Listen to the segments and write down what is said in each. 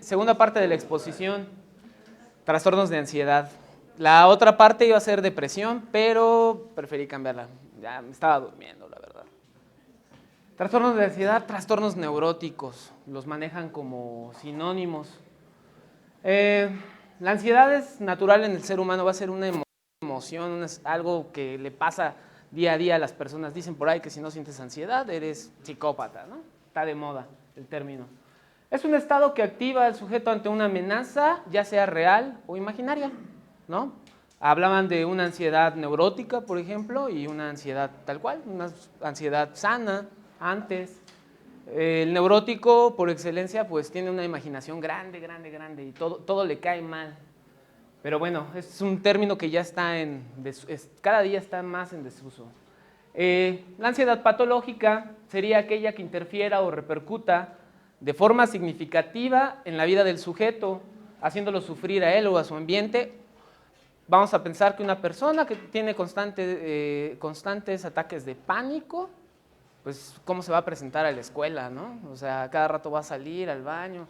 segunda parte de la exposición, trastornos de ansiedad. La otra parte iba a ser depresión, pero preferí cambiarla. Ya me estaba durmiendo, la verdad. Trastornos de ansiedad, trastornos neuróticos. Los manejan como sinónimos. La ansiedad es natural en el ser humano, va a ser una emoción, algo que le pasa día a día a las personas. Dicen por ahí que si no sientes ansiedad, eres psicópata, ¿no? Está de moda el término. Es un estado que activa al sujeto ante una amenaza, ya sea real o imaginaria, ¿no? Hablaban de una ansiedad neurótica, por ejemplo, y una ansiedad tal cual, una ansiedad sana antes. El neurótico, por excelencia, pues tiene una imaginación grande, grande, grande, y todo le cae mal. Pero bueno, es un término que ya está cada día está más en desuso. La ansiedad patológica sería aquella que interfiera o repercuta de forma significativa en la vida del sujeto, haciéndolo sufrir a él o a su ambiente. Vamos a pensar que una persona que tiene constantes ataques de pánico, pues cómo se va a presentar a la escuela, ¿no? O sea, cada rato va a salir al baño,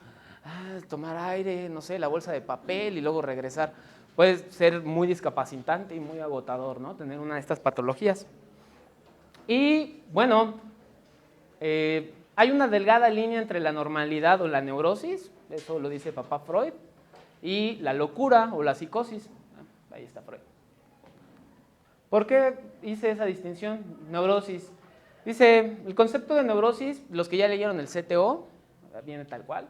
tomar aire, no sé, la bolsa de papel y luego regresar. Puede ser muy discapacitante y muy agotador, ¿no? Tener una de estas patologías. Y bueno, hay una delgada línea entre la normalidad o la neurosis, eso lo dice papá Freud, y la locura o la psicosis. Ahí está Freud. ¿Por qué hice esa distinción? Neurosis. Dice, el concepto de neurosis, los que ya leyeron el CTO, viene tal cual,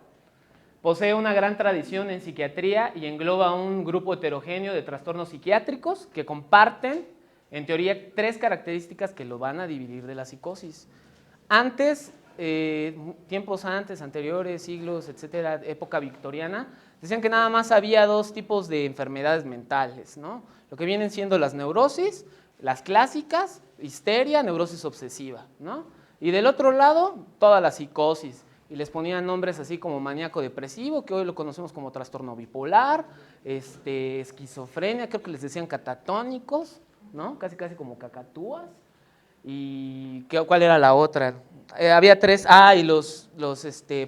posee una gran tradición en psiquiatría y engloba un grupo heterogéneo de trastornos psiquiátricos que comparten, en teoría, 3 características que lo van a dividir de la psicosis. Antes, tiempos anteriores, siglos, etcétera, época victoriana, decían que nada más había 2 tipos de enfermedades mentales, ¿no? Lo que vienen siendo las neurosis, las clásicas, histeria, neurosis obsesiva, ¿no? Y del otro lado, toda la psicosis. Y les ponían nombres así como maníaco depresivo, que hoy lo conocemos como trastorno bipolar, esquizofrenia, creo que les decían catatónicos, ¿no? Casi como cacatúas. ¿Y cuál era la otra? Había 3, y los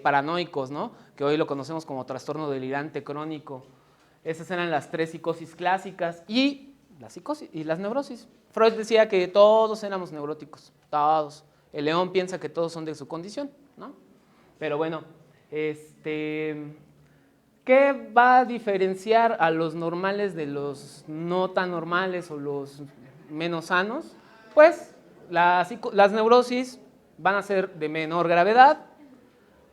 paranoicos, ¿no? Que hoy lo conocemos como trastorno delirante crónico. Esas eran las 3 psicosis clásicas y la psicosis y las neurosis. Freud decía que todos éramos neuróticos, todos. El león piensa que todos son de su condición, ¿no? Pero bueno, ¿qué va a diferenciar a los normales de los no tan normales o los menos sanos? Pues las neurosis van a ser de menor gravedad,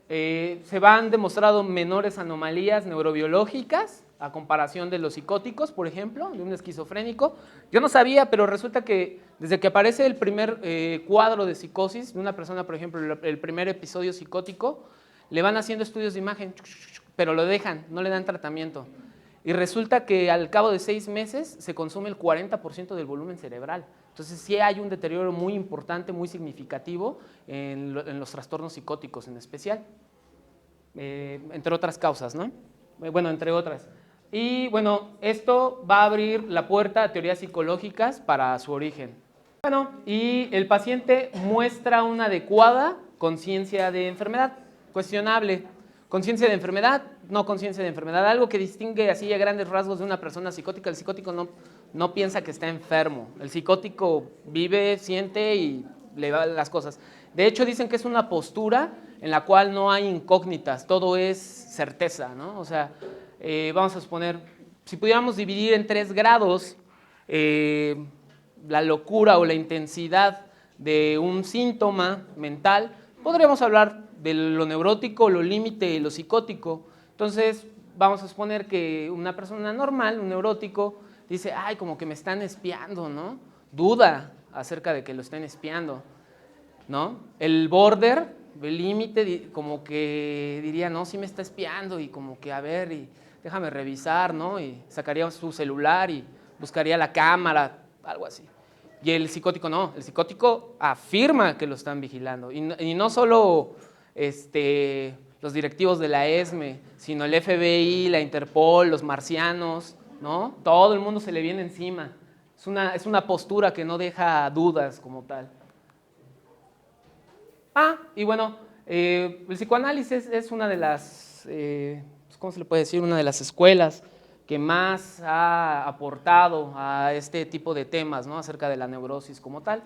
se van demostrado menores anomalías neurobiológicas a comparación de los psicóticos, por ejemplo, de un esquizofrénico. Yo no sabía, pero resulta que desde que aparece el primer cuadro de psicosis de una persona, por ejemplo, el primer episodio psicótico, le van haciendo estudios de imagen, pero lo dejan, no le dan tratamiento. Y resulta que al cabo de 6 meses se consume el 40% del volumen cerebral. Entonces sí hay un deterioro muy importante, muy significativo en los trastornos psicóticos en especial, entre otras causas, ¿no? Bueno, entre otras. Y bueno, esto va a abrir la puerta a teorías psicológicas para su origen. Bueno, y el paciente muestra una adecuada conciencia de enfermedad, cuestionable. Conciencia de enfermedad, no conciencia de enfermedad, algo que distingue así a grandes rasgos de una persona psicótica. El psicótico no piensa que está enfermo, el psicótico vive, siente y le va las cosas. De hecho, dicen que es una postura en la cual no hay incógnitas, todo es certeza, ¿no? O sea, vamos a suponer, si pudiéramos dividir en 3 grados la locura o la intensidad de un síntoma mental, podríamos hablar de lo neurótico, lo límite y lo psicótico. Entonces, vamos a suponer que una persona normal, un neurótico, dice, ay, como que me están espiando, ¿no? Duda acerca de que lo estén espiando, ¿no? El border, el límite, como que diría, no, sí me está espiando y como que a ver, y déjame revisar, ¿no? Y sacaría su celular y buscaría la cámara, algo así. Y el psicótico no, el psicótico afirma que lo están vigilando. Y no solo los directivos de la ESME, sino el FBI, la Interpol, los marcianos, ¿no? Todo el mundo se le viene encima. Es una postura que no deja dudas como tal. Y bueno, el psicoanálisis es una de las ¿cómo se le puede decir? Una de las escuelas que más ha aportado a este tipo de temas, ¿no? Acerca de la neurosis como tal.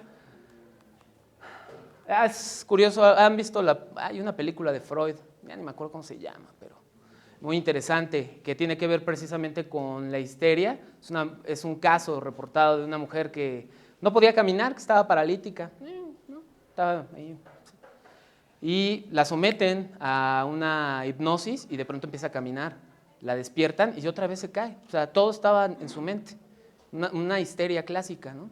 Es curioso, ¿han visto hay una película de Freud? Ya ni me acuerdo cómo se llama, pero muy interesante, que tiene que ver precisamente con la histeria. Es un caso reportado de una mujer que no podía caminar, que estaba paralítica, ¿no? Estaba ahí. Y la someten a una hipnosis y de pronto empieza a caminar. La despiertan y otra vez se cae. O sea, todo estaba en su mente. Una histeria clásica, ¿no?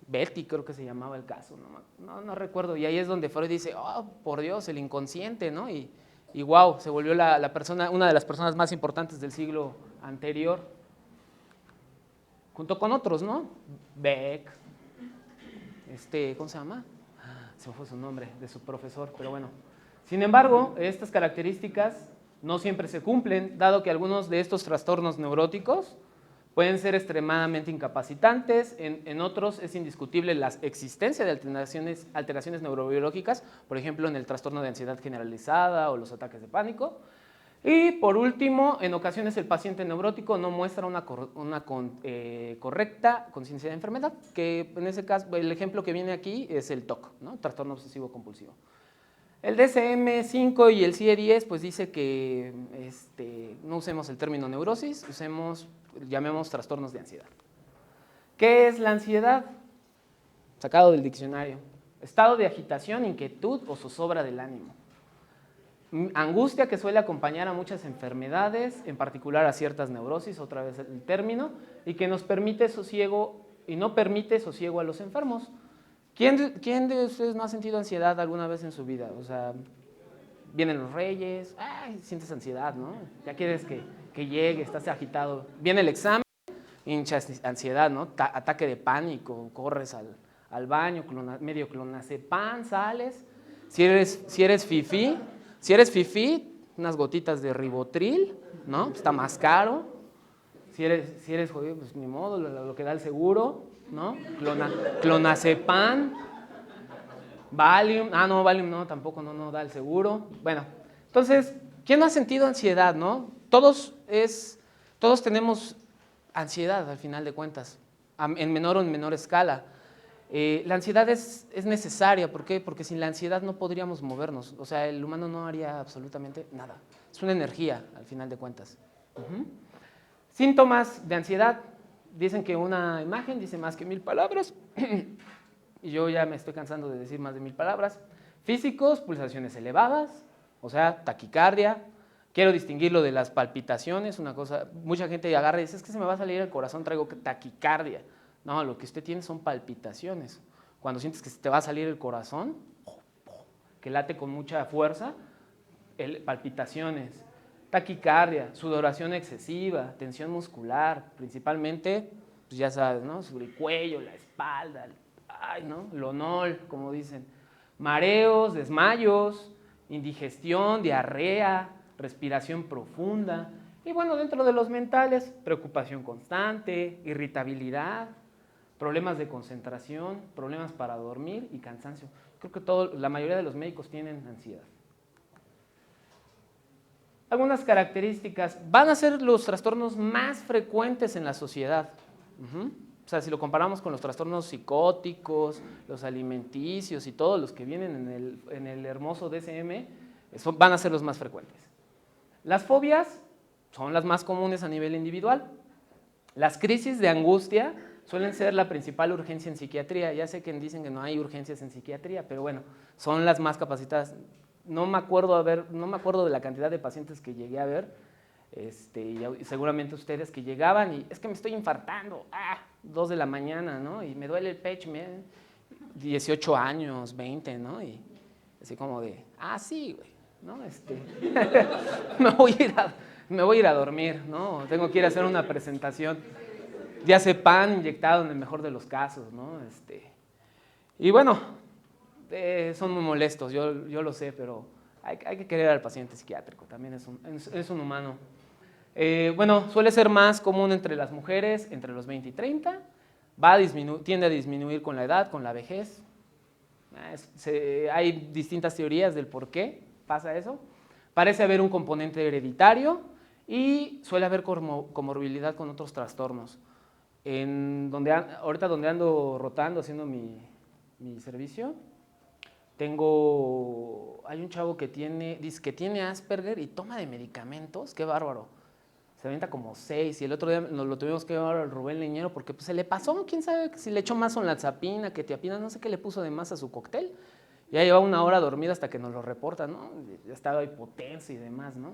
Betty creo que se llamaba el caso, no recuerdo. Y ahí es donde Freud dice, oh, por Dios, el inconsciente, ¿no? Y wow, se volvió la persona, una de las personas más importantes del siglo anterior, junto con otros, ¿no? Beck, ¿cómo se llama? Se me fue su nombre, de su profesor, pero bueno. Sin embargo, estas características no siempre se cumplen, dado que algunos de estos trastornos neuróticos pueden ser extremadamente incapacitantes, en otros es indiscutible la existencia de alteraciones neurobiológicas, por ejemplo, en el trastorno de ansiedad generalizada o los ataques de pánico. Y por último, en ocasiones el paciente neurótico no muestra una correcta conciencia de enfermedad, que en ese caso, el ejemplo que viene aquí es el TOC, ¿no? Trastorno obsesivo compulsivo. El DSM-5 y el CIE-10 pues dice que no usemos el término neurosis, llamemos trastornos de ansiedad. ¿Qué es la ansiedad? Sacado del diccionario. Estado de agitación, inquietud o zozobra del ánimo. Angustia que suele acompañar a muchas enfermedades, en particular a ciertas neurosis, otra vez el término, y que nos permite sosiego y no permite sosiego a los enfermos. ¿Quién de ustedes no ha sentido ansiedad alguna vez en su vida? O sea, vienen los reyes, sientes ansiedad, ¿no? Ya quieres que llegue, estás agitado. Viene el examen, hinchas ansiedad, ¿no? Ataque de pánico, corres al baño, medio clonazepam, sales. Si eres fifí, unas gotitas de ribotril, ¿no? Está más caro. Si eres jodido, pues ni modo, lo que da el seguro, ¿no? Clonazepam, Valium, no, Valium no, tampoco no da el seguro. Bueno, entonces, ¿quién no ha sentido ansiedad, no? Todos tenemos ansiedad al final de cuentas, en menor o en menor escala. La ansiedad es necesaria, ¿por qué? Porque sin la ansiedad no podríamos movernos, o sea, el humano no haría absolutamente nada. Es una energía al final de cuentas. Síntomas de ansiedad, dicen que una imagen dice más que 1000 palabras, y yo ya me estoy cansando de decir más de 1000 palabras. Físicos, pulsaciones elevadas, o sea, taquicardia. Quiero distinguirlo de las palpitaciones, una cosa, mucha gente agarra y dice, es que se me va a salir el corazón, traigo taquicardia. No, lo que usted tiene son palpitaciones. Cuando sientes que se te va a salir el corazón, que late con mucha fuerza, palpitaciones, taquicardia, sudoración excesiva, tensión muscular, principalmente, pues ya sabes, ¿no? Sobre el cuello, la espalda, ¿no? Lonol, como dicen. Mareos, desmayos, indigestión, diarrea, respiración profunda. Y bueno, dentro de los mentales, preocupación constante, irritabilidad, problemas de concentración, problemas para dormir y cansancio. Creo que la mayoría de los médicos tienen ansiedad. Algunas características van a ser los trastornos más frecuentes en la sociedad. O sea, si lo comparamos con los trastornos psicóticos, los alimenticios y todos los que vienen en el hermoso DSM, van a ser los más frecuentes. Las fobias son las más comunes a nivel individual. Las crisis de angustia suelen ser la principal urgencia en psiquiatría. Ya sé que dicen que no hay urgencias en psiquiatría, pero bueno, son las más capacitadas. No me acuerdo de la cantidad de pacientes que llegué a ver, y seguramente ustedes que llegaban y es que me estoy infartando, 2 de la mañana, ¿no? Y me duele el pecho, 18 años, 20, ¿no? Y así como de, sí, güey, ¿no? me voy a ir a dormir, ¿no? Tengo que ir a hacer una presentación. Diazepam inyectado en el mejor de los casos, ¿no? Y bueno, son muy molestos, yo lo sé, pero hay que querer al paciente psiquiátrico, también es un humano. Bueno, suele ser más común entre las mujeres, entre los 20 y 30, tiende a disminuir con la edad, con la vejez. Hay distintas teorías del por qué pasa eso. Parece haber un componente hereditario y suele haber comorbilidad con otros trastornos. Ahorita donde ando rotando haciendo mi servicio, hay un chavo que dice que tiene Asperger y toma de medicamentos, qué bárbaro. Se avienta como 6 y el otro día nos lo tuvimos que llevar al Rubén Leñero porque pues, se le pasó, quién sabe si le echó más onlatzapina, ketiapina, no sé qué le puso de más a su cóctel. Ya llevaba 1 hora dormida hasta que nos lo reporta, ¿no? Ya estaba hipotenso y demás, ¿no?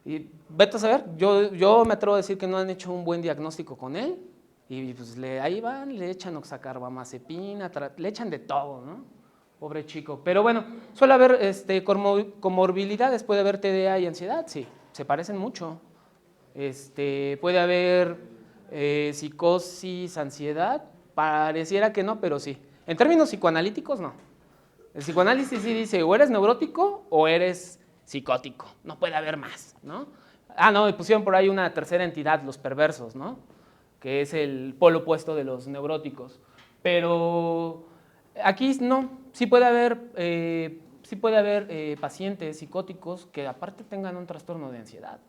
Y vete a saber, yo me atrevo a decir que no han hecho un buen diagnóstico con él y pues ahí van, le echan oxacarbamazepina, le echan de todo, ¿no? Pobre chico. Pero bueno, suele haber comorbilidades, puede haber TDA y ansiedad, sí, se parecen mucho. Puede haber psicosis, ansiedad, pareciera que no, pero sí. En términos psicoanalíticos, no. El psicoanálisis sí dice, o eres neurótico o eres psicótico, no puede haber más, ¿no? No, y pusieron por ahí una tercera entidad, los perversos, ¿no? Que es el polo opuesto de los neuróticos. Pero aquí no, sí puede haber pacientes psicóticos que aparte tengan un trastorno de ansiedad.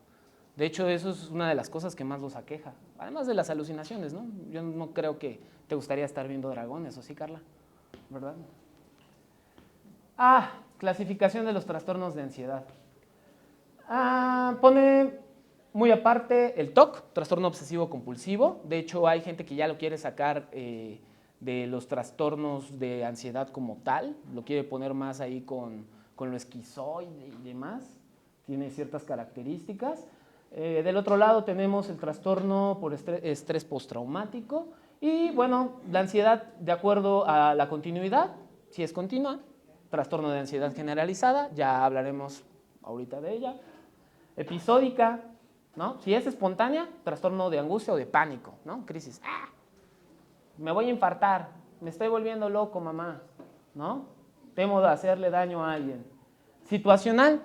De hecho, eso es una de las cosas que más los aqueja, además de las alucinaciones, ¿no? Yo no creo que te gustaría estar viendo dragones, ¿o sí, Carla? ¿Verdad? Clasificación de los trastornos de ansiedad. Pone muy aparte el TOC, trastorno obsesivo compulsivo. De hecho, hay gente que ya lo quiere sacar de los trastornos de ansiedad como tal. Lo quiere poner más ahí con lo esquizoide y demás. Tiene ciertas características. Del otro lado tenemos el trastorno por estrés postraumático. Y bueno, la ansiedad de acuerdo a la continuidad, si es continua. Trastorno de ansiedad generalizada, ya hablaremos ahorita de ella. Episódica, ¿no? Si es espontánea, trastorno de angustia o de pánico, ¿no? Crisis. Me voy a infartar, me estoy volviendo loco, mamá, ¿no? Temo de hacerle daño a alguien. Situacional,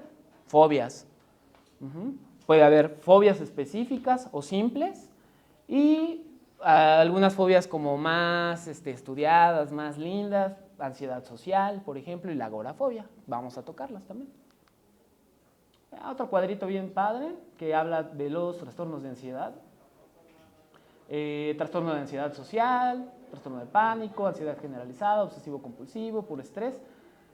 fobias. Puede haber fobias específicas o simples y algunas fobias como más estudiadas, más lindas, ansiedad social, por ejemplo, y la agorafobia. Vamos a tocarlas también. Otro cuadrito bien padre que habla de los trastornos de ansiedad. Trastorno de ansiedad social, trastorno de pánico, ansiedad generalizada, obsesivo compulsivo, por estrés.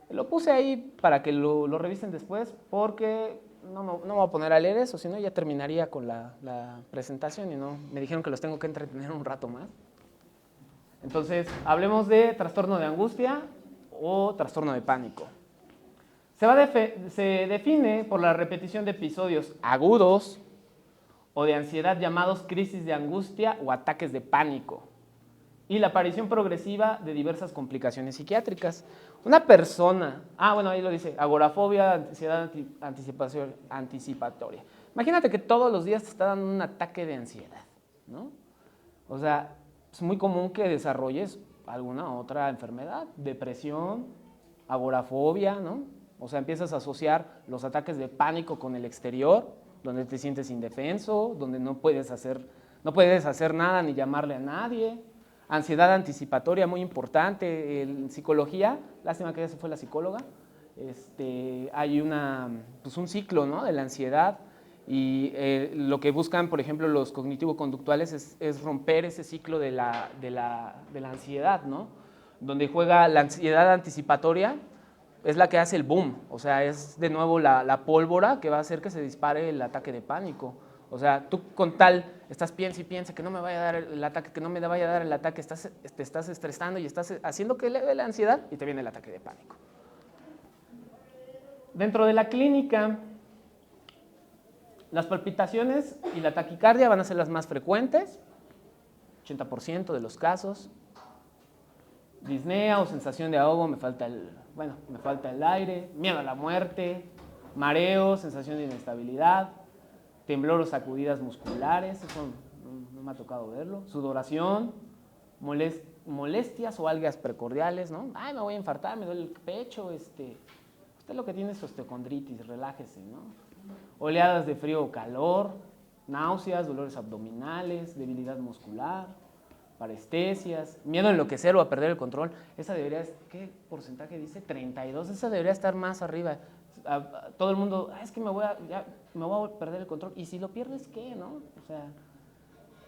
Lo puse ahí para que lo revisen después porque no me voy a poner a leer eso, si no ya terminaría con la presentación y no, me dijeron que los tengo que entretener un rato más. Entonces, hablemos de trastorno de angustia o trastorno de pánico. Se define por la repetición de episodios agudos o de ansiedad llamados crisis de angustia o ataques de pánico y la aparición progresiva de diversas complicaciones psiquiátricas. Una persona, bueno, ahí lo dice, agorafobia, ansiedad anticipatoria. Imagínate que todos los días te está dando un ataque de ansiedad, ¿no? O sea, es muy común que desarrolles alguna otra enfermedad, depresión, agorafobia, ¿no? O sea, empiezas a asociar los ataques de pánico con el exterior, donde te sientes indefenso, donde no puedes hacer nada ni llamarle a nadie. Ansiedad anticipatoria, muy importante. En psicología, lástima que ya se fue la psicóloga, hay un ciclo, ¿no?, de la ansiedad y lo que buscan, por ejemplo, los cognitivo-conductuales es romper ese ciclo de la ansiedad, ¿no? Donde juega la ansiedad anticipatoria, es la que hace el boom, o sea, es de nuevo la pólvora que va a hacer que se dispare el ataque de pánico. O sea, tú con tal estás piensa y piensa que no me vaya a dar el ataque, que no me vaya a dar el ataque, te estás estresando y estás haciendo que eleve la ansiedad y te viene el ataque de pánico. Dentro de la clínica, las palpitaciones y la taquicardia van a ser las más frecuentes, 80% de los casos. Disnea o sensación de ahogo, me falta el aire, miedo a la muerte, mareo, sensación de inestabilidad, temblor o sacudidas musculares, eso no me ha tocado verlo, sudoración, molestias o algas precordiales, ¿no? Me voy a infartar, me duele el pecho, usted lo que tiene es osteocondritis, relájese, ¿no? Oleadas de frío o calor, náuseas, dolores abdominales, debilidad muscular, parestesias, miedo a enloquecer o a perder el control. Esa debería, ¿qué porcentaje dice? 32, esa debería estar más arriba. todo el mundo, es que ya me voy a perder el control. ¿Y si lo pierdes qué, no? O sea,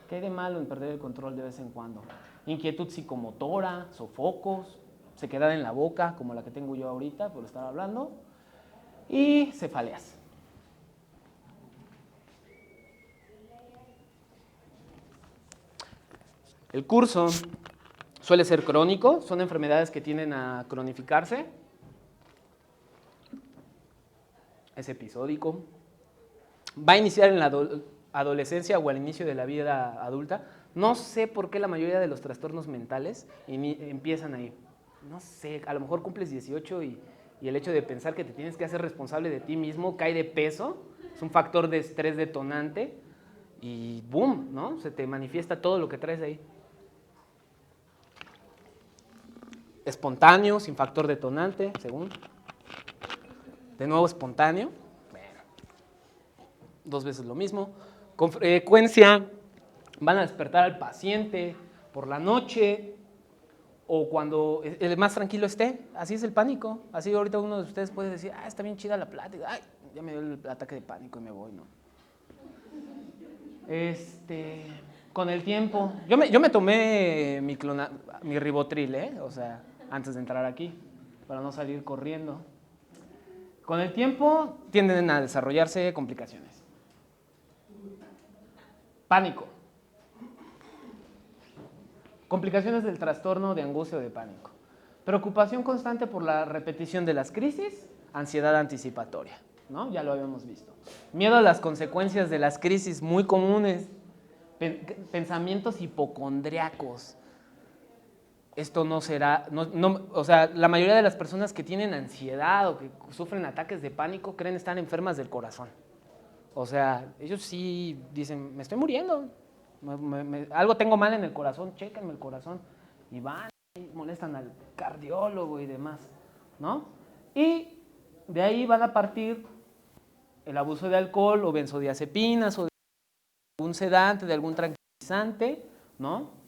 ¿qué hay de malo en perder el control de vez en cuando? Inquietud psicomotora, sofocos, sequedad en la boca, como la que tengo yo ahorita por estar hablando, y cefaleas. El curso suele ser crónico, son enfermedades que tienden a cronificarse. Es episódico. Va a iniciar en la adolescencia o al inicio de la vida adulta. No sé por qué la mayoría de los trastornos mentales empiezan ahí. No sé, a lo mejor cumples 18 y el hecho de pensar que te tienes que hacer responsable de ti mismo cae de peso. Es un factor de estrés detonante y boom, ¿no? Se te manifiesta todo lo que traes ahí. Espontáneo, sin factor detonante, según. De nuevo espontáneo. Bueno, 2 veces lo mismo. Con frecuencia van a despertar al paciente por la noche o cuando el más tranquilo esté. Así es el pánico. Así ahorita uno de ustedes puede decir, está bien chida la plática. Ay, ya me dio el ataque de pánico y me voy, ¿no? Con el tiempo. Yo me tomé mi Ribotril, o sea, antes de entrar aquí, para no salir corriendo. Con el tiempo tienden a desarrollarse complicaciones. Pánico. Complicaciones del trastorno de angustia o de pánico. Preocupación constante por la repetición de las crisis, ansiedad anticipatoria, ¿no? Ya lo habíamos visto. Miedo a las consecuencias de las crisis muy comunes. Pensamientos hipocondriacos. Esto no será, o sea, la mayoría de las personas que tienen ansiedad o que sufren ataques de pánico creen estar enfermas del corazón. O sea, ellos sí dicen, me estoy muriendo, algo tengo mal en el corazón, chéquenme el corazón. Y van y molestan al cardiólogo y demás, ¿no? Y de ahí van a partir el abuso de alcohol o benzodiazepinas o de algún sedante, de algún tranquilizante, ¿no?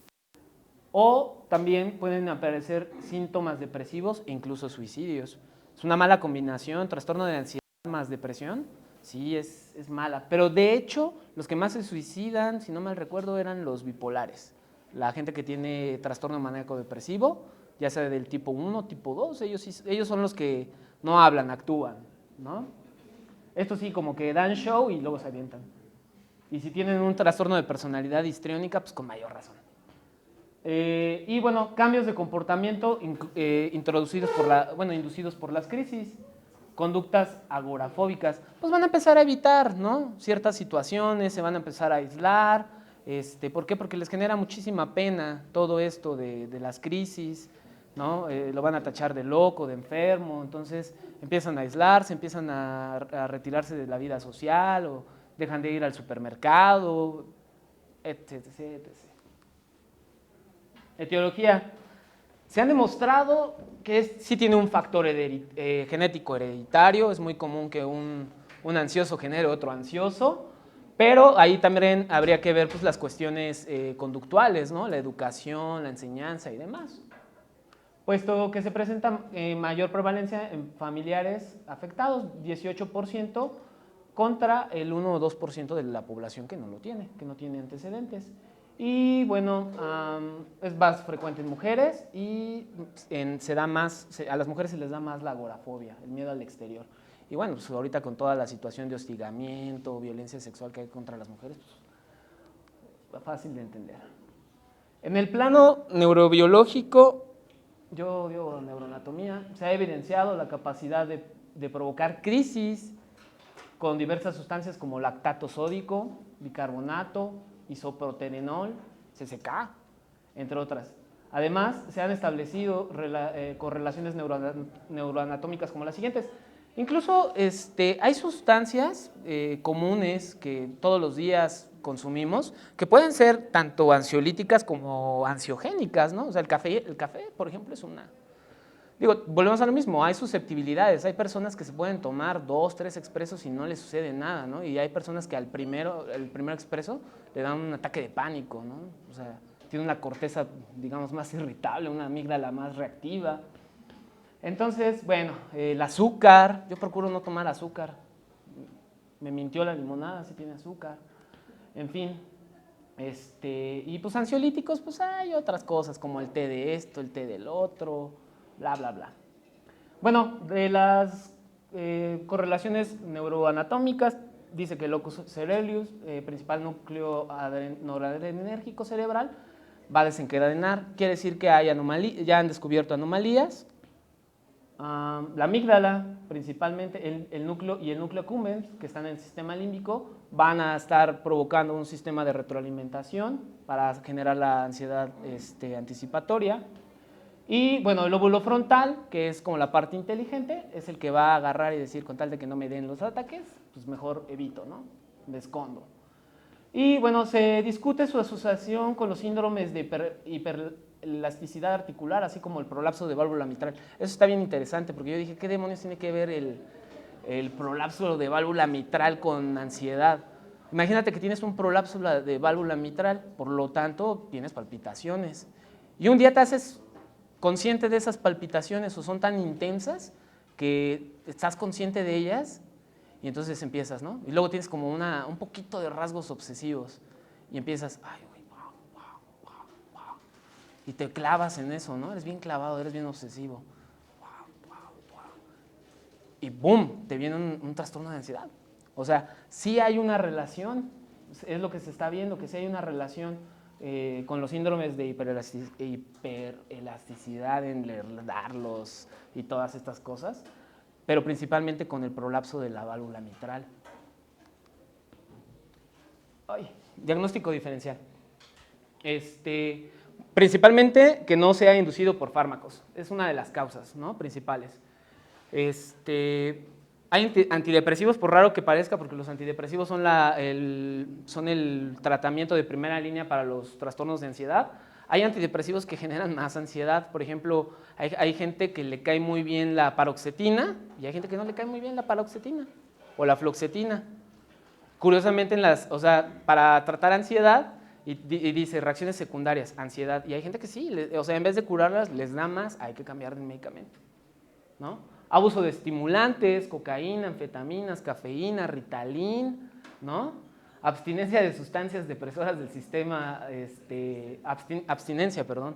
O también pueden aparecer síntomas depresivos e incluso suicidios. Es una mala combinación, trastorno de ansiedad más depresión, sí, es mala. Pero de hecho, los que más se suicidan, si no mal recuerdo, eran los bipolares. La gente que tiene trastorno maníaco depresivo, ya sea del tipo 1, tipo 2, ellos son los que no hablan, actúan, ¿no? Estos sí, como que dan show y luego se avientan. Y si tienen un trastorno de personalidad histriónica, pues con mayor razón. Y bueno, cambios de comportamiento inducidos por las crisis, conductas agorafóbicas, pues van a empezar a evitar, ¿no? Ciertas situaciones, se van a empezar a aislar. ¿Por qué? Porque les genera muchísima pena todo esto de las crisis, ¿no? Lo van a tachar de loco, de enfermo, entonces empiezan a aislarse, empiezan a retirarse de la vida social o dejan de ir al supermercado, etc. Etiología. Se han demostrado que sí tiene un factor genético hereditario. Es muy común que un ansioso genere otro ansioso, pero ahí también habría que ver pues, las cuestiones conductuales, ¿no? La educación, la enseñanza y demás. Puesto que se presenta mayor prevalencia en familiares afectados, 18%, contra el 1 o 2% de la población que no tiene antecedentes. Y bueno, es más frecuente en mujeres y a las mujeres se les da más la agorafobia, el miedo al exterior. Y bueno, pues ahorita con toda la situación de hostigamiento, violencia sexual que hay contra las mujeres, pues fácil de entender. En el plano neurobiológico, yo odio neuroanatomía, se ha evidenciado la capacidad de provocar crisis con diversas sustancias como lactato sódico, bicarbonato, isoproterenol, CCK, entre otras. Además, se han establecido correlaciones neuroanatómicas como las siguientes. Incluso hay sustancias comunes que todos los días consumimos que pueden ser tanto ansiolíticas como ansiogénicas, ¿no? O sea, el café, por ejemplo, es una. Digo, volvemos a lo mismo, hay susceptibilidades, hay personas que se pueden tomar 2, 3 expresos y no les sucede nada, ¿no? Y hay personas que el primer expreso le dan un ataque de pánico, ¿no? O sea, tiene una corteza, digamos, más irritable, una amígdala más reactiva. Entonces, bueno, el azúcar, yo procuro no tomar azúcar. Me mintió la limonada, sí tiene azúcar. En fin, y pues ansiolíticos, pues hay otras cosas como el té de esto, el té del otro, bla, bla, bla. Bueno, de las correlaciones neuroanatómicas, dice que el locus coeruleus, principal núcleo noradrenérgico cerebral, va a desencadenar. Quiere decir que hay ya han descubierto anomalías. La amígdala, principalmente el núcleo y el núcleo accumbens, que están en el sistema límbico, van a estar provocando un sistema de retroalimentación para generar la ansiedad anticipatoria. Y bueno, el lóbulo frontal, que es como la parte inteligente, es el que va a agarrar y decir, con tal de que no me den los ataques, pues mejor evito, ¿no? Me escondo. Y bueno, se discute su asociación con los síndromes de hiperelasticidad articular, así como el prolapso de válvula mitral. Eso está bien interesante, porque yo dije, ¿qué demonios tiene que ver el prolapso de válvula mitral con ansiedad? Imagínate que tienes un prolapso de válvula mitral, por lo tanto, tienes palpitaciones. Y un día te haces consciente de esas palpitaciones o son tan intensas que estás consciente de ellas y entonces empiezas, ¿no? Y luego tienes como un poquito de rasgos obsesivos y empiezas, ay, güey, wow, wow, wow, wow. Y te clavas en eso, ¿no? Eres bien clavado, eres bien obsesivo. Wow, wow, wow. Y boom, te viene un trastorno de ansiedad. O sea, sí hay una relación, es lo que se está viendo, que sí hay una relación con los síndromes de hiperelasticidad en darlos y todas estas cosas, pero principalmente con el prolapso de la válvula mitral. Ay, diagnóstico diferencial. Principalmente que no sea inducido por fármacos, es una de las causas, ¿no?, principales. Hay antidepresivos, por raro que parezca, porque los antidepresivos son el tratamiento de primera línea para los trastornos de ansiedad. Hay antidepresivos que generan más ansiedad. Por ejemplo, hay gente que le cae muy bien la paroxetina y hay gente que no le cae muy bien la paroxetina o la fluoxetina. Curiosamente, para tratar ansiedad, y dice reacciones secundarias, ansiedad, y hay gente que sí, en vez de curarlas, les da más, hay que cambiar de medicamento, ¿no? Abuso de estimulantes, cocaína, anfetaminas, cafeína, Ritalin, ¿no? Abstinencia de sustancias depresoras del sistema, abstinencia, perdón.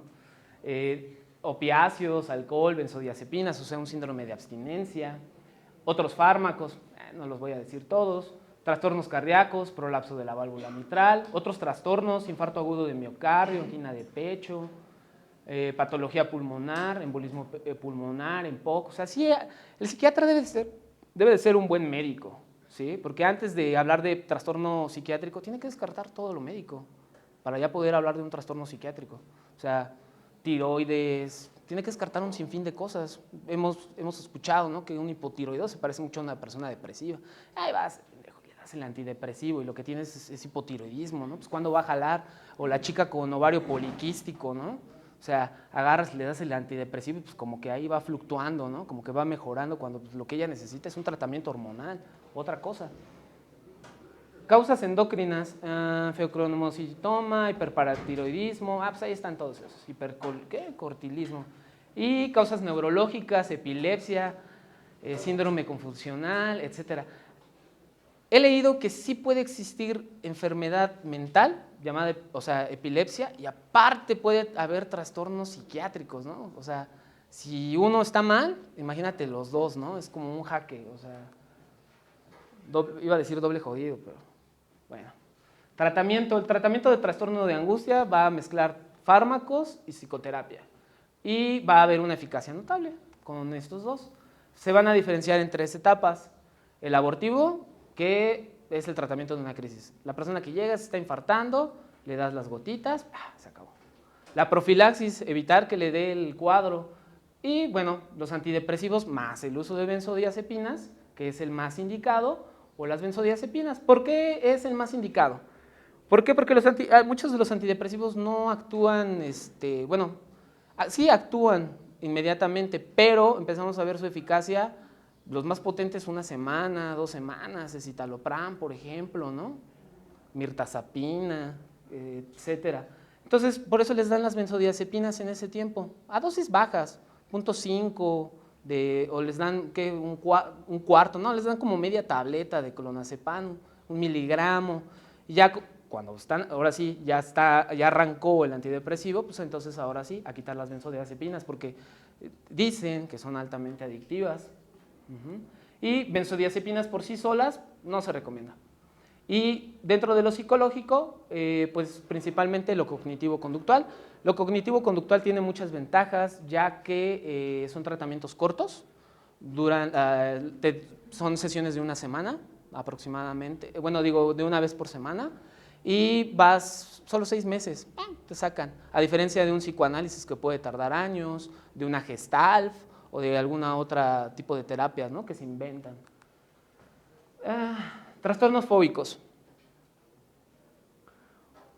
Opiáceos, alcohol, benzodiazepinas, o sea, un síndrome de abstinencia. Otros fármacos, no los voy a decir todos. Trastornos cardíacos, prolapso de la válvula mitral. Otros trastornos, infarto agudo de miocardio, angina de pecho, patología pulmonar, embolismo pulmonar, EMPOC. O sea, sí, el psiquiatra debe de ser un buen médico, ¿sí? Porque antes de hablar de trastorno psiquiátrico, tiene que descartar todo lo médico para ya poder hablar de un trastorno psiquiátrico. O sea, tiroides, tiene que descartar un sinfín de cosas. Hemos escuchado, ¿no?, que un hipotiroideo se parece mucho a una persona depresiva. Ahí vas, le das el antidepresivo y lo que tienes es hipotiroidismo, ¿no? Pues ¿cuándo va a jalar? O la chica con ovario poliquístico, ¿no? O sea, agarras, le das el antidepresivo y pues como que ahí va fluctuando, ¿no? Como que va mejorando cuando pues, lo que ella necesita es un tratamiento hormonal, otra cosa. Causas endocrinas, feocromocytoma, hiperparatiroidismo, pues ahí están todos esos, cortilismo. Y causas neurológicas, epilepsia, síndrome confusional, etc. He leído que sí puede existir enfermedad mental, llamada, epilepsia, y aparte puede haber trastornos psiquiátricos, ¿no? O sea, si uno está mal, imagínate los dos, ¿no? Es como un jaque, o sea, iba a decir doble jodido, pero bueno. El tratamiento de trastorno de angustia va a mezclar fármacos y psicoterapia, y va a haber una eficacia notable con estos dos. Se van a diferenciar en 3 etapas: el abortivo, que es el tratamiento de una crisis. La persona que llega se está infartando, le das las gotitas, se acabó. La profilaxis, evitar que le dé el cuadro. Y bueno, los antidepresivos más el uso de benzodiazepinas, que es el más indicado, o las benzodiazepinas. ¿Por qué es el más indicado? ¿Por qué? Porque muchos de los antidepresivos no actúan, sí actúan inmediatamente, pero empezamos a ver su eficacia. Los más potentes, 1 semana, 2 semanas, escitalopram, por ejemplo, ¿no? Mirtazapina, etcétera. Entonces, por eso les dan las benzodiazepinas en ese tiempo, a dosis bajas, 0.5, o les dan ¿qué? Un cuarto, no, les dan como media tableta de clonazepam, 1 miligramo, y ya cuando están, ahora sí, ya arrancó el antidepresivo, pues entonces ahora sí, a quitar las benzodiazepinas, porque dicen que son altamente adictivas. Y benzodiazepinas por sí solas no se recomienda. Y dentro de lo psicológico, pues principalmente lo cognitivo-conductual. Lo cognitivo-conductual tiene muchas ventajas, ya que son tratamientos cortos, son sesiones de 1 semana aproximadamente, bueno, digo, de 1 vez por semana, y vas solo 6 meses, te sacan, a diferencia de un psicoanálisis que puede tardar años, de una Gestalt o de alguna otra tipo de terapias, ¿no?, que se inventan. Trastornos fóbicos.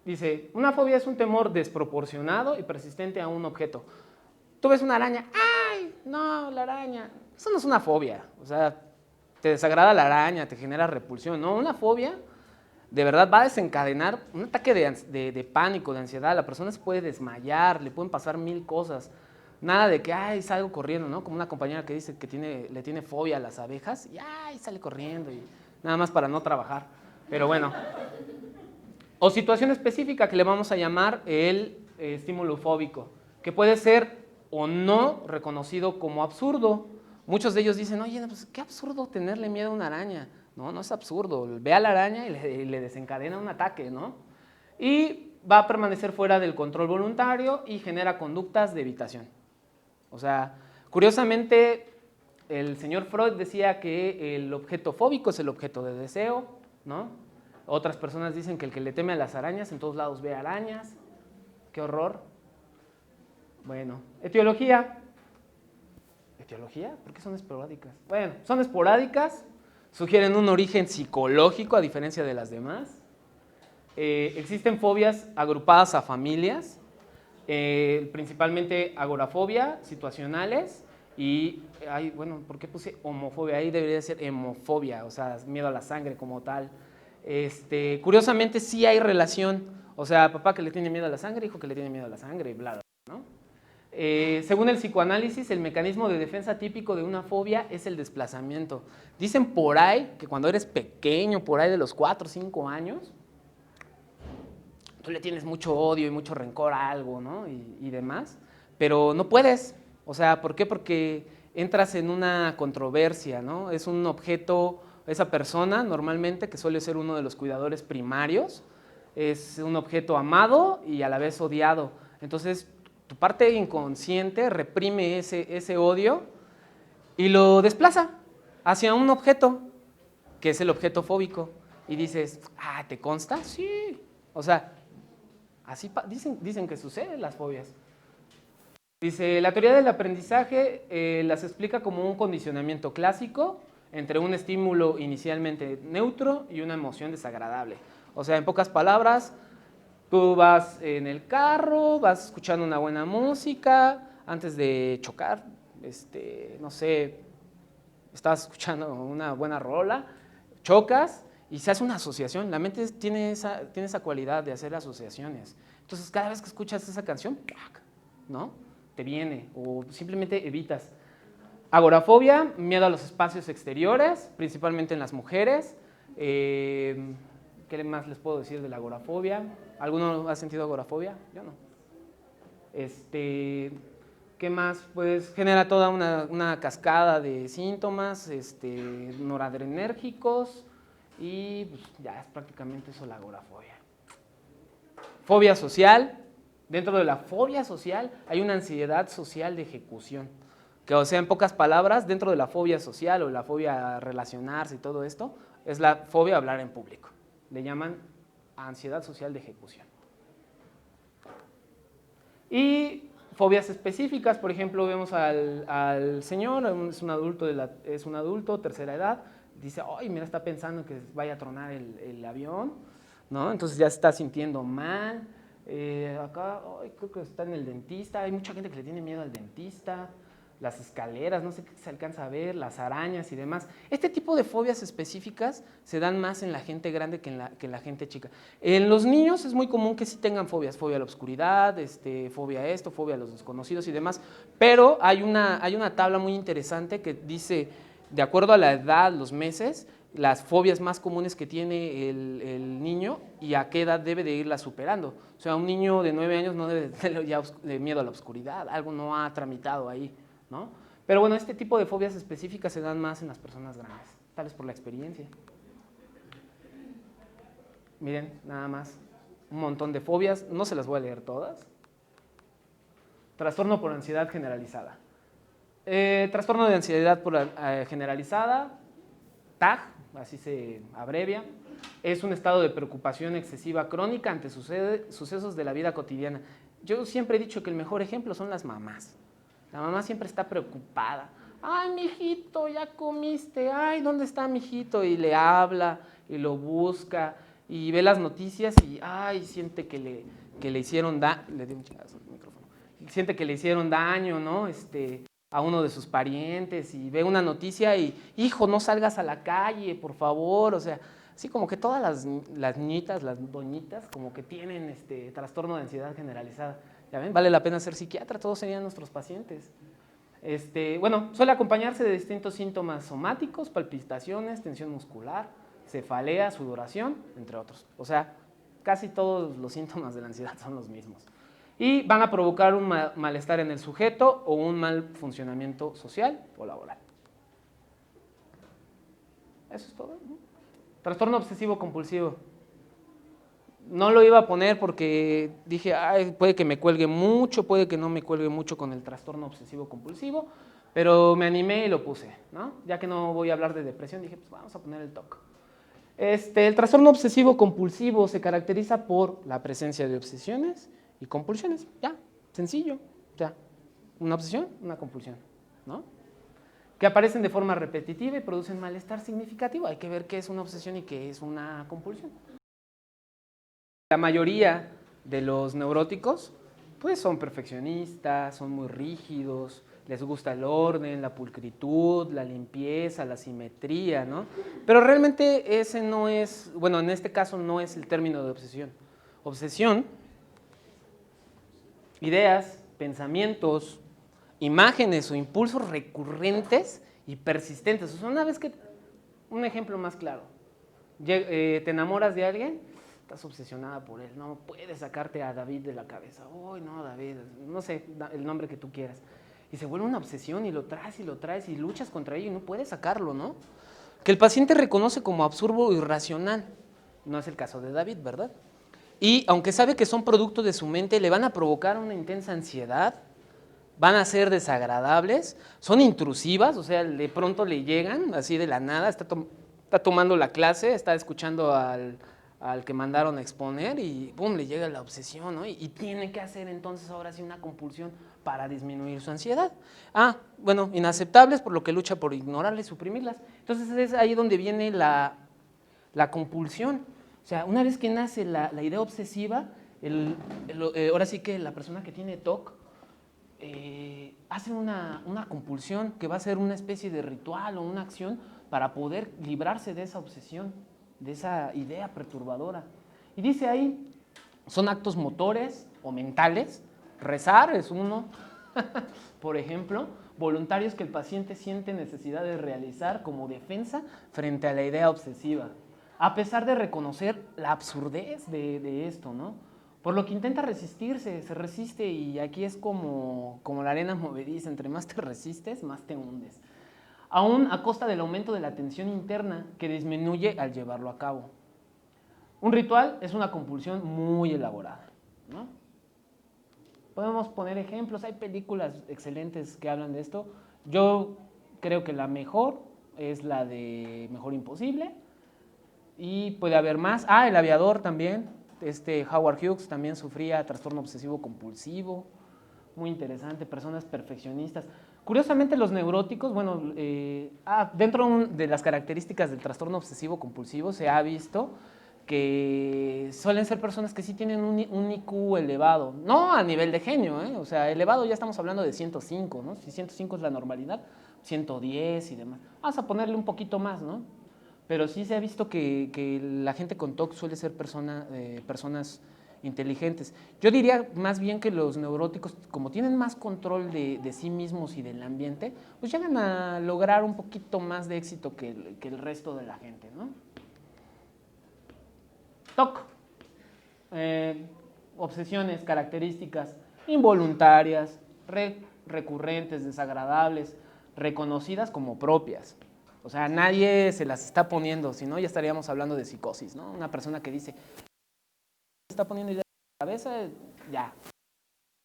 Dice, una fobia es un temor desproporcionado y persistente a un objeto. Tú ves una araña, ¡ay! No, la araña. Eso no es una fobia. O sea, te desagrada la araña, te genera repulsión. No, una fobia de verdad va a desencadenar un ataque de pánico, de ansiedad. La persona se puede desmayar, le pueden pasar 1000 cosas. Nada de que, ay, salgo corriendo, ¿no? Como una compañera que dice que le tiene fobia a las abejas y, ay, sale corriendo y nada más para no trabajar. Pero bueno. O situación específica que le vamos a llamar el estímulo fóbico, que puede ser o no reconocido como absurdo. Muchos de ellos dicen, oye, pues qué absurdo tenerle miedo a una araña. No, no es absurdo. Ve a la araña y le desencadena un ataque, ¿no? Y va a permanecer fuera del control voluntario y genera conductas de evitación. O sea, curiosamente, el señor Freud decía que el objeto fóbico es el objeto de deseo, ¿no? Otras personas dicen que el que le teme a las arañas en todos lados ve arañas. ¡Qué horror! Bueno, etiología. ¿Etiología? ¿Por qué son esporádicas? Bueno, son esporádicas, sugieren un origen psicológico a diferencia de las demás. Existen fobias agrupadas a familias, principalmente agorafobia, situacionales, y, bueno, ¿por qué puse homofobia? Ahí debería ser hemofobia, o sea, miedo a la sangre como tal. Curiosamente sí hay relación, o sea, papá que le tiene miedo a la sangre, hijo que le tiene miedo a la sangre, bla, bla, ¿no? Según el psicoanálisis, el mecanismo de defensa típico de una fobia es el desplazamiento. Dicen por ahí que cuando eres pequeño, por ahí de los 4 o 5 años, tú le tienes mucho odio y mucho rencor a algo, ¿no? Y demás, pero no puedes. O sea, ¿por qué? Porque entras en una controversia, ¿no? Es un objeto, esa persona normalmente, que suele ser uno de los cuidadores primarios, es un objeto amado y a la vez odiado. Entonces, tu parte inconsciente reprime ese odio y lo desplaza hacia un objeto, que es el objeto fóbico. Y dices, ¿te consta? Sí. O sea, así dicen que suceden las fobias. Dice, la teoría del aprendizaje las explica como un condicionamiento clásico entre un estímulo inicialmente neutro y una emoción desagradable. O sea, en pocas palabras, tú vas en el carro, vas escuchando una buena música, antes de chocar, no sé, estás escuchando una buena rola, chocas y se hace una asociación. La mente tiene esa cualidad de hacer asociaciones. Entonces, cada vez que escuchas esa canción, ¿no?, te viene o simplemente evitas. Agorafobia, miedo a los espacios exteriores, principalmente en las mujeres. ¿Qué más les puedo decir de la agorafobia? ¿Alguno ha sentido agorafobia? Yo no. ¿Qué más? Pues genera toda una cascada de síntomas noradrenérgicos y pues, ya es prácticamente eso la agorafobia. Fobia social. Dentro de la fobia social hay una ansiedad social de ejecución. Que, o sea, en pocas palabras, dentro de la fobia social o la fobia a relacionarse y todo esto, es la fobia a hablar en público. Le llaman ansiedad social de ejecución. Y fobias específicas, por ejemplo, vemos al señor, es un adulto, tercera edad, dice, ay, mira, está pensando que vaya a tronar el avión, ¿no? Entonces ya se está sintiendo mal. Acá, creo que está en el dentista, hay mucha gente que le tiene miedo al dentista. las escaleras, no sé qué se alcanza a ver, las arañas y demás. Este tipo de fobias específicas se dan más en la gente grande que en la gente chica. En los niños es muy común que sí tengan fobias, fobia a la oscuridad, fobia a esto, fobia a los desconocidos y demás, pero hay una tabla muy interesante que dice, de acuerdo a la edad, los meses, las fobias más comunes que tiene el niño y a qué edad debe de irlas superando. O sea, un niño de 9 años no debe de tener ya miedo a la oscuridad, algo no ha tramitado ahí, ¿no? Pero bueno, este tipo de fobias específicas se dan más en las personas grandes, tal vez por la experiencia. Miren, nada más, un montón de fobias, no se las voy a leer todas. Trastorno por ansiedad generalizada. Trastorno de ansiedad por generalizada, TAG, así se abrevia, es un estado de preocupación excesiva crónica ante sucesos de la vida cotidiana. Yo siempre he dicho que el mejor ejemplo son las mamás. La mamá siempre está preocupada. Ay, mijito, ya comiste. Ay, ¿dónde está mijito? Y le habla y lo busca y ve las noticias y ay, siente que le hicieron daño. Le di un chingazo al micrófono. Siente que le hicieron daño, ¿no? A uno de sus parientes y ve una noticia y, hijo, no salgas a la calle, por favor. O sea, así como que todas las niñitas, las doñitas, como que tienen trastorno de ansiedad generalizada. ¿Ya ven? Vale la pena ser psiquiatra, todos serían nuestros pacientes. Bueno, suele acompañarse de distintos síntomas somáticos, palpitaciones, tensión muscular, cefalea, sudoración, entre otros. O sea, casi todos los síntomas de la ansiedad son los mismos. Y van a provocar un malestar en el sujeto o un mal funcionamiento social o laboral. Eso es todo, ¿no? Trastorno obsesivo compulsivo. No lo iba a poner porque dije, ay, puede que me cuelgue mucho, puede que no me cuelgue mucho con el trastorno obsesivo compulsivo, pero me animé y lo puse, ¿no? Ya que no voy a hablar de depresión, dije, pues vamos a poner el TOC. El trastorno obsesivo compulsivo se caracteriza por la presencia de obsesiones y compulsiones, ya, sencillo, ya, una obsesión, una compulsión, ¿no? Que aparecen de forma repetitiva y producen malestar significativo. Hay que ver qué es una obsesión y qué es una compulsión. La mayoría de los neuróticos pues son perfeccionistas, son muy rígidos, les gusta el orden, la pulcritud, la limpieza, la simetría, ¿no? Pero realmente ese no es, bueno, en este caso no es el término de obsesión. Obsesión, ideas, pensamientos, imágenes o impulsos recurrentes y persistentes. O sea, una vez que, un ejemplo más claro, te enamoras de alguien, estás obsesionada por él, no puedes sacarte a David de la cabeza. Uy, no, David, no sé, el nombre que tú quieras. Y se vuelve una obsesión y lo traes y luchas contra ello y no puedes sacarlo, ¿no? Que el paciente reconoce como absurdo o irracional. No es el caso de David, ¿verdad? Y aunque sabe que son producto de su mente, le van a provocar una intensa ansiedad, van a ser desagradables, son intrusivas, o sea, de pronto le llegan así de la nada, está tomando la clase, está escuchando al que mandaron a exponer y ¡pum!, le llega la obsesión, ¿no? Y tiene que hacer entonces ahora sí una compulsión para disminuir su ansiedad. Bueno, inaceptables, por lo que lucha por ignorarlas y suprimirlas. Entonces es ahí donde viene la compulsión. O sea, una vez que nace la idea obsesiva, ahora sí que la persona que tiene TOC hace una compulsión que va a ser una especie de ritual o una acción para poder librarse de esa obsesión, de esa idea perturbadora. Y dice ahí, son actos motores o mentales, rezar es uno, por ejemplo, voluntarios que el paciente siente necesidad de realizar como defensa frente a la idea obsesiva, a pesar de reconocer la absurdez de esto, ¿no? Por lo que intenta resistirse, se resiste y aquí es como la arena movediza, entre más te resistes, más te hundes. Aún a costa del aumento de la tensión interna que disminuye al llevarlo a cabo. Un ritual es una compulsión muy elaborada, ¿no? Podemos poner ejemplos, hay películas excelentes que hablan de esto. Yo creo que la mejor es la de Mejor Imposible y puede haber más. El Aviador también, Howard Hughes también sufría trastorno obsesivo compulsivo, muy interesante, personas perfeccionistas. Curiosamente los neuróticos, bueno, dentro de las características del trastorno obsesivo compulsivo se ha visto que suelen ser personas que sí tienen un IQ elevado, no a nivel de genio, o sea, elevado ya estamos hablando de 105, ¿no? Si 105 es la normalidad, 110 y demás. Vamos a ponerle un poquito más, ¿no? Pero sí se ha visto que la gente con TOC suele ser personas inteligentes. Yo diría más bien que los neuróticos, como tienen más control de sí mismos y del ambiente, pues llegan a lograr un poquito más de éxito que el resto de la gente, ¿no? TOC. Obsesiones, características involuntarias, recurrentes, desagradables, reconocidas como propias. O sea, nadie se las está poniendo, si no ya estaríamos hablando de psicosis, ¿no? Una persona que dice, se está poniendo ideas en la cabeza, ya,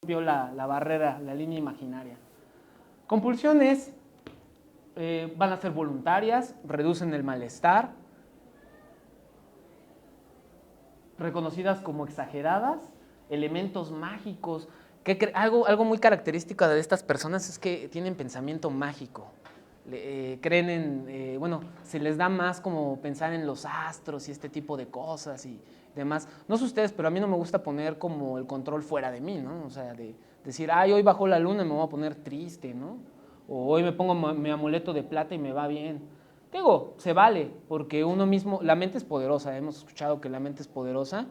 vio la barrera, la línea imaginaria. Compulsiones van a ser voluntarias, reducen el malestar, reconocidas como exageradas, elementos mágicos. Algo muy característico de estas personas es que tienen pensamiento mágico. Creen en, bueno, se les da más como pensar en los astros y este tipo de cosas y demás. No sé ustedes, pero a mí no me gusta poner como el control fuera de mí, ¿no? O sea, de decir, ay, hoy bajó la luna y me voy a poner triste, ¿no? O hoy me pongo mi amuleto de plata y me va bien. Digo, se vale, porque uno mismo, la mente es poderosa, hemos escuchado que la mente es poderosa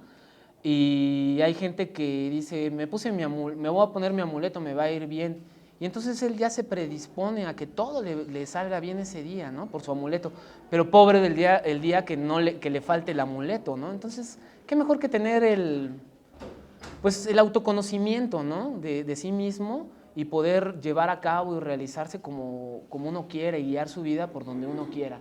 y hay gente que dice, me voy a poner mi amuleto, me va a ir bien. Y entonces él ya se predispone a que todo le salga bien ese día, ¿no? Por su amuleto. Pero pobre del día, el día que le falte el amuleto, ¿no? Entonces, qué mejor que tener pues el autoconocimiento, ¿no? De sí mismo y poder llevar a cabo y realizarse como uno quiera y guiar su vida por donde uno quiera.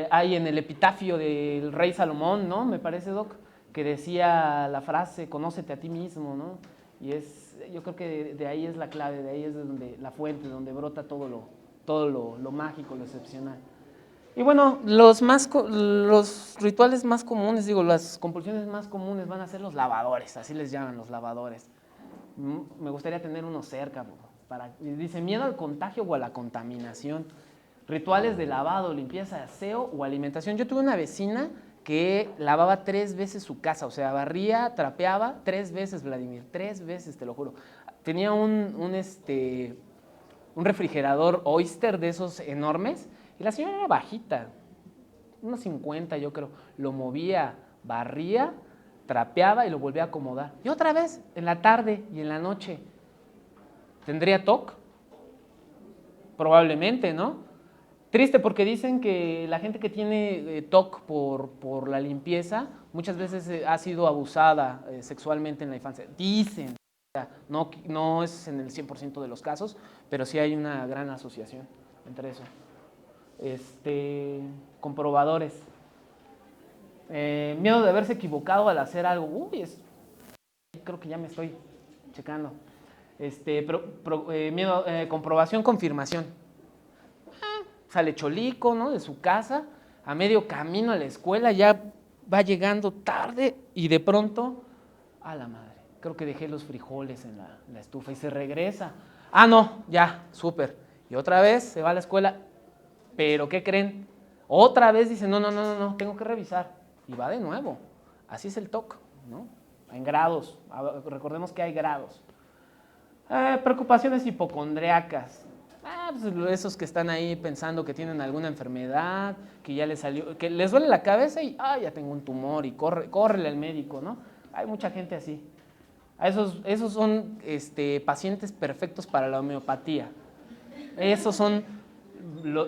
Hay en el epitafio del rey Salomón, ¿no? Me parece, Doc, que decía la frase, conócete a ti mismo, ¿no? Y yo creo que de ahí es la clave, de ahí es donde la fuente, donde brota todo lo mágico, lo excepcional. Y bueno, los rituales más comunes, digo, las compulsiones más comunes van a ser los lavadores, así les llaman los lavadores. Me gustaría tener uno cerca, dice, miedo al contagio o a la contaminación. Rituales de lavado, limpieza, aseo o alimentación. Yo tuve una vecina que lavaba 3 veces su casa, o sea, barría, trapeaba 3 veces, Vladimir, 3 veces, te lo juro. Tenía un refrigerador Oyster de esos enormes y la señora era bajita, unos 50 yo creo. Lo movía, barría, trapeaba y lo volvía a acomodar. Y otra vez, en la tarde y en la noche. ¿Tendría TOC? Probablemente, ¿no? Triste porque dicen que la gente que tiene TOC por la limpieza muchas veces ha sido abusada sexualmente en la infancia. Dicen, no es en el 100% de los casos, pero sí hay una gran asociación entre eso. Comprobadores. Miedo de haberse equivocado al hacer algo. Creo que ya me estoy checando. Miedo, comprobación, confirmación. Sale cholico, ¿no? De su casa, a medio camino a la escuela, ya va llegando tarde y de pronto, a la madre, creo que dejé los frijoles en la estufa y se regresa. Ah, no, ya, súper. Y otra vez se va a la escuela, pero ¿qué creen? Otra vez dice, no, tengo que revisar. Y va de nuevo. Así es el TOC, ¿no? En grados, recordemos que hay grados. Preocupaciones hipocondriacas. Pues esos que están ahí pensando que tienen alguna enfermedad, que ya les salió, que les duele la cabeza y ya tengo un tumor y córrele al médico, ¿no? Hay mucha gente así. Esos son pacientes perfectos para la homeopatía. Esos son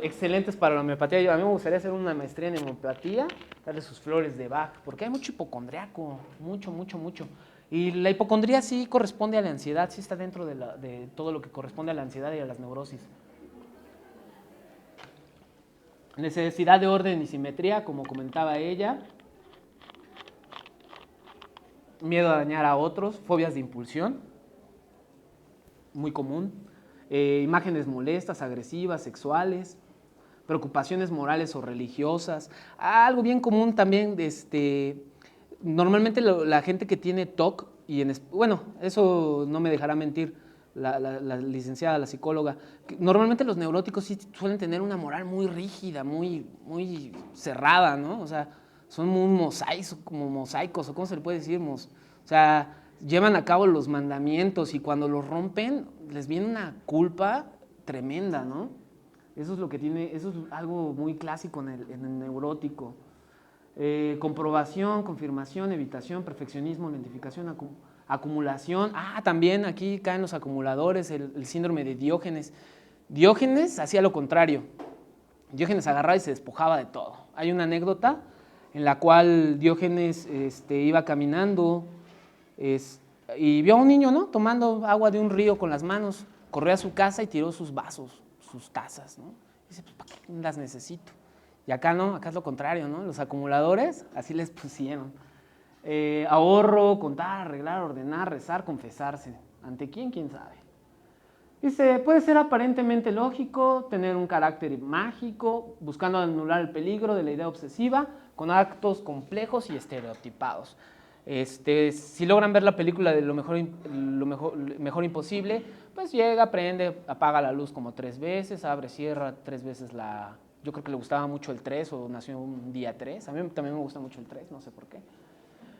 excelentes para la homeopatía. A mí me gustaría hacer una maestría en homeopatía, darle sus flores de Bach, porque hay mucho hipocondriaco, mucho. Y la hipocondría sí corresponde a la ansiedad, sí está dentro de todo lo que corresponde a la ansiedad y a las neurosis. Necesidad de orden y simetría, como comentaba ella. Miedo a dañar a otros, fobias de impulsión, muy común. Imágenes molestas, agresivas, sexuales, preocupaciones morales o religiosas. Algo bien común también, normalmente la gente que tiene TOC, bueno, eso no me dejará mentir la licenciada, la psicóloga, normalmente los neuróticos sí suelen tener una moral muy rígida, muy cerrada, ¿no? O sea, son muy mosaicos, o cómo se le puede decir, o sea, llevan a cabo los mandamientos y cuando los rompen les viene una culpa tremenda, ¿no? Eso es lo que tiene, eso es algo muy clásico en el neurótico. Comprobación, confirmación, evitación, perfeccionismo, identificación, acumulación. También aquí caen los acumuladores, el síndrome de Diógenes. Diógenes hacía lo contrario. Diógenes agarraba y se despojaba de todo. Hay una anécdota en la cual Diógenes iba caminando y vio a un niño, ¿no?, tomando agua de un río con las manos. Corrió a su casa y tiró sus vasos, sus tazas, ¿no? Dice, pues, ¿para qué las necesito? Y acá no, acá es lo contrario, ¿no? Los acumuladores, así les pusieron. Ahorro, contar, arreglar, ordenar, rezar, confesarse. ¿Ante quién? ¿Quién sabe? Dice, puede ser aparentemente lógico, tener un carácter mágico, buscando anular el peligro de la idea obsesiva, con actos complejos y estereotipados. Si logran ver la película de lo mejor imposible, pues llega, prende, apaga la luz como 3 veces, abre, cierra 3 veces la... Yo creo que le gustaba mucho el 3 o nació un día 3. A mí también me gusta mucho el 3, no sé por qué.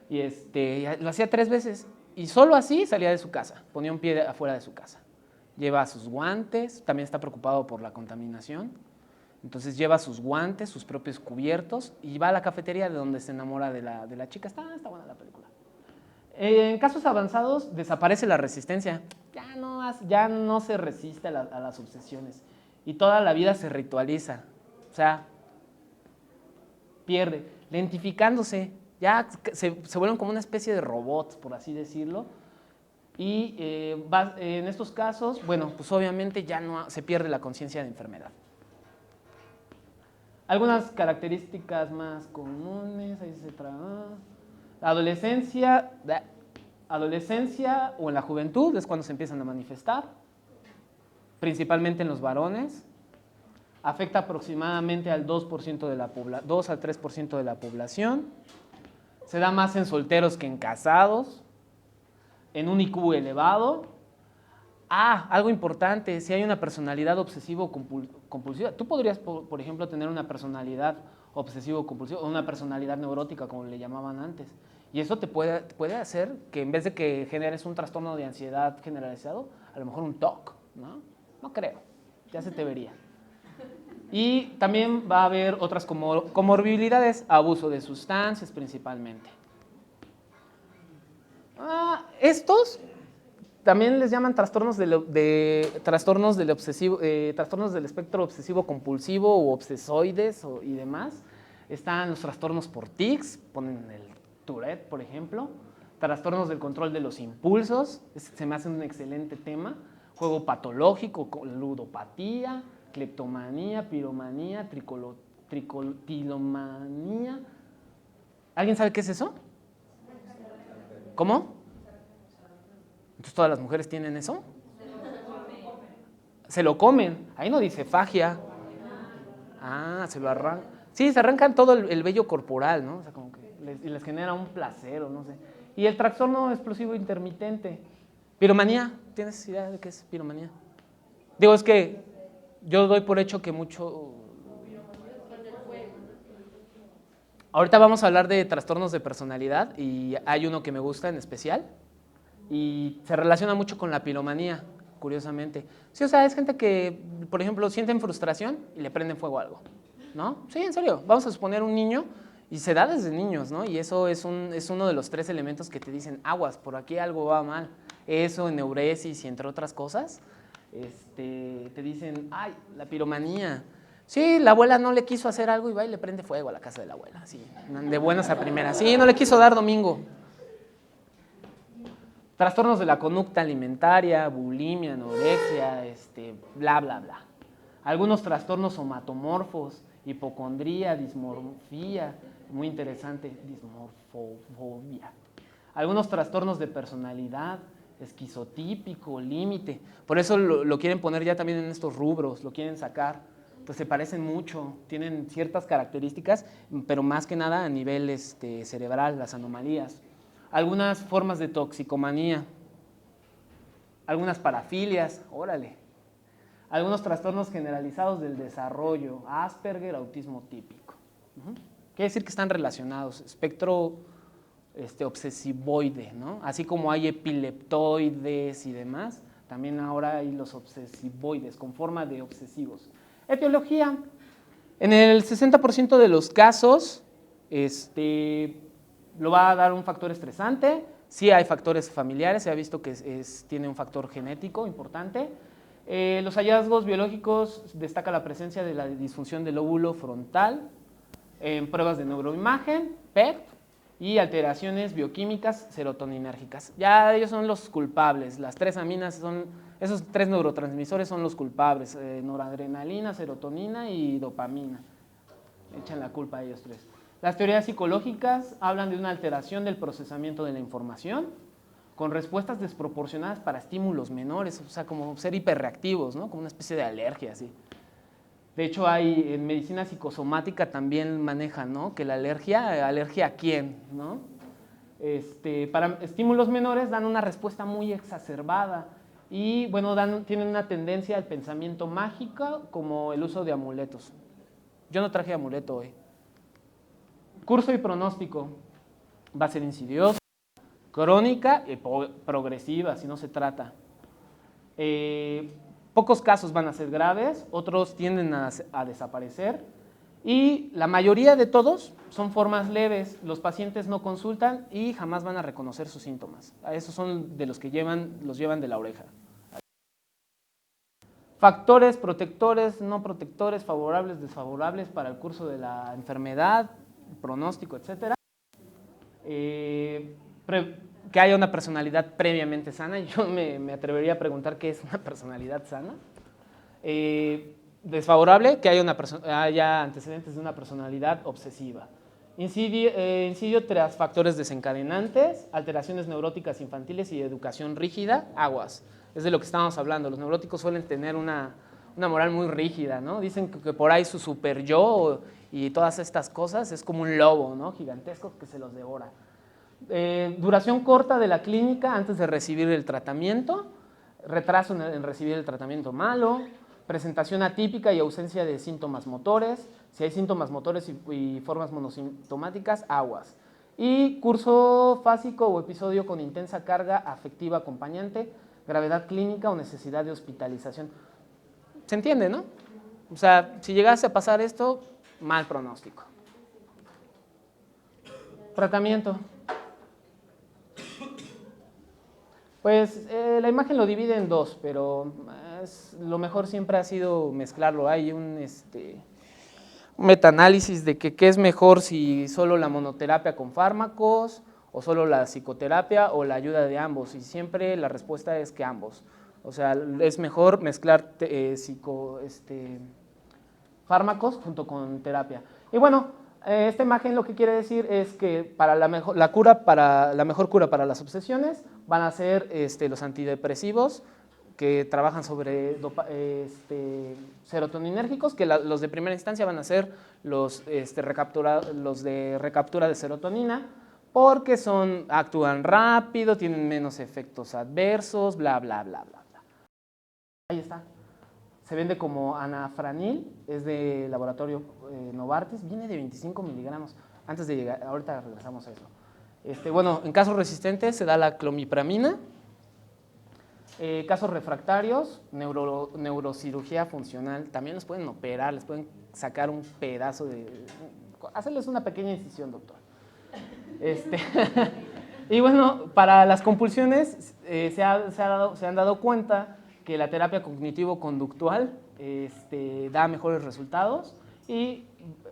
Y lo hacía 3 veces y solo así salía de su casa, ponía un pie afuera de su casa. Lleva sus guantes, también está preocupado por la contaminación. Entonces lleva sus guantes, sus propios cubiertos y va a la cafetería de donde se enamora de la chica. Está buena la película. En casos avanzados desaparece la resistencia. Ya no se resiste a las obsesiones y toda la vida se ritualiza. O sea, pierde, lentificándose. Ya se vuelven como una especie de robots, por así decirlo. Y en estos casos, bueno, pues obviamente ya no se pierde la conciencia de enfermedad. Algunas características más comunes, ahí se trabaja. Adolescencia o en la juventud es cuando se empiezan a manifestar, principalmente en los varones. Afecta aproximadamente al 2% de la 2 al 3% de la población. Se da más en solteros que en casados. En un IQ elevado. Algo importante, si hay una personalidad obsesivo-compulsiva, tú podrías, por ejemplo, tener una personalidad obsesivo-compulsiva o una personalidad neurótica, como le llamaban antes. Y eso te puede hacer que en vez de que generes un trastorno de ansiedad generalizado, a lo mejor un TOC, ¿no? No creo, ya se te vería. Y también va a haber otras comorbilidades, abuso de sustancias principalmente. Estos también les llaman trastornos del espectro obsesivo compulsivo o obsesoides y demás. Están los trastornos por tics, ponen el Tourette, por ejemplo. Trastornos del control de los impulsos, se me hace un excelente tema. Juego patológico, ludopatía, cleptomanía, piromanía, tricotilomanía. ¿Alguien sabe qué es eso? ¿Cómo? Entonces, ¿todas las mujeres tienen eso? Se lo comen. Ahí no dice fagia. Se lo arrancan. Sí, se arrancan todo el vello corporal, ¿no? O sea, como que les genera un placer o no sé. Y el trastorno explosivo intermitente. Piromanía. ¿Tienes idea de qué es piromanía? Digo, es que yo doy por hecho que mucho... Ahorita vamos a hablar de trastornos de personalidad y hay uno que me gusta en especial. Y se relaciona mucho con la piromanía, curiosamente. Sí, o sea, es gente que, por ejemplo, sienten frustración y le prenden fuego a algo, ¿no? Sí, en serio. Vamos a suponer un niño y se da desde niños, ¿no? Y eso es uno de los 3 elementos que te dicen, aguas, por aquí algo va mal. Eso, eneuresis y entre otras cosas, te dicen, la piromanía. Sí, la abuela no le quiso hacer algo y va y le prende fuego a la casa de la abuela, así, de buenas a primeras. Sí, no le quiso dar domingo. Trastornos de la conducta alimentaria, bulimia, anorexia, bla, bla, bla. Algunos trastornos somatomorfos, hipocondría, dismorfía, muy interesante, dismorfobia. Algunos trastornos de personalidad, esquizotípico, límite. Por eso lo quieren poner ya también en estos rubros, lo quieren sacar. Pues se parecen mucho, tienen ciertas características, pero más que nada a nivel cerebral, las anomalías. Algunas formas de toxicomanía, algunas parafilias, órale. Algunos trastornos generalizados del desarrollo, Asperger, autismo típico. Quiere decir que están relacionados, espectro obsesivoide, ¿no? Así como hay epileptoides y demás, también ahora hay los obsesivoides con forma de obsesivos. Etiología. En el 60% de los casos lo va a dar un factor estresante. Sí hay factores familiares, se ha visto que tiene un factor genético importante. Los hallazgos biológicos destaca la presencia de la disfunción del lóbulo frontal en pruebas de neuroimagen, PET, y alteraciones bioquímicas serotoninérgicas. Ya ellos son los culpables, las 3 aminas esos 3 neurotransmisores son los culpables, noradrenalina, serotonina y dopamina. Echan la culpa a ellos 3. Las teorías psicológicas hablan de una alteración del procesamiento de la información con respuestas desproporcionadas para estímulos menores, o sea, como ser hiperreactivos, ¿no? Como una especie de alergia, así. De hecho, en medicina psicosomática también manejan, ¿no? Que la ¿alergia a quién? ¿No? Para estímulos menores dan una respuesta muy exacerbada y, bueno, tienen una tendencia al pensamiento mágico como el uso de amuletos. Yo no traje amuleto hoy. Curso y pronóstico. Va a ser insidiosa, crónica y progresiva, si no se trata. Pocos casos van a ser graves, otros tienden a desaparecer y la mayoría de todos son formas leves. Los pacientes no consultan y jamás van a reconocer sus síntomas. A esos son de los que los llevan de la oreja. Factores protectores, no protectores, favorables, desfavorables para el curso de la enfermedad, pronóstico, etc. Que haya una personalidad previamente sana. Yo me atrevería a preguntar qué es una personalidad sana. Desfavorable, que haya antecedentes de una personalidad obsesiva. Incidio tras factores desencadenantes, alteraciones neuróticas infantiles y educación rígida, aguas. Es de lo que estábamos hablando. Los neuróticos suelen tener una moral muy rígida, ¿no? Dicen que por ahí su super yo y todas estas cosas es como un lobo, ¿no? Gigantesco que se los devora. Duración corta de la clínica antes de recibir el tratamiento, retraso en recibir el tratamiento malo, presentación atípica y ausencia de síntomas motores. Si hay síntomas motores y formas monosintomáticas, aguas. Y curso fásico o episodio con intensa carga afectiva acompañante, gravedad clínica o necesidad de hospitalización. ¿Se entiende, no? O sea, si llegase a pasar esto, mal pronóstico. Tratamiento. Pues la imagen lo divide en 2, pero lo mejor siempre ha sido mezclarlo. Hay un metaanálisis de qué es mejor, si solo la monoterapia con fármacos o solo la psicoterapia o la ayuda de ambos, y siempre la respuesta es que ambos. O sea, es mejor mezclar fármacos junto con terapia. Y bueno, esta imagen lo que quiere decir es que para la mejor cura para las obsesiones van a ser los antidepresivos que trabajan sobre serotoninérgicos, que los de primera instancia van a ser los de recaptura de serotonina, porque actúan rápido, tienen menos efectos adversos, bla, bla, bla, bla. Ahí está. Se vende como anafranil, es de laboratorio Novartis, viene de 25 miligramos. Antes de llegar, ahorita regresamos a eso. Bueno, en casos resistentes se da la clomipramina. Casos refractarios, neurocirugía funcional. También los pueden operar, les pueden sacar un pedazo hacerles una pequeña incisión, doctor. Y bueno, para las compulsiones se han dado cuenta que la terapia cognitivo-conductual da mejores resultados y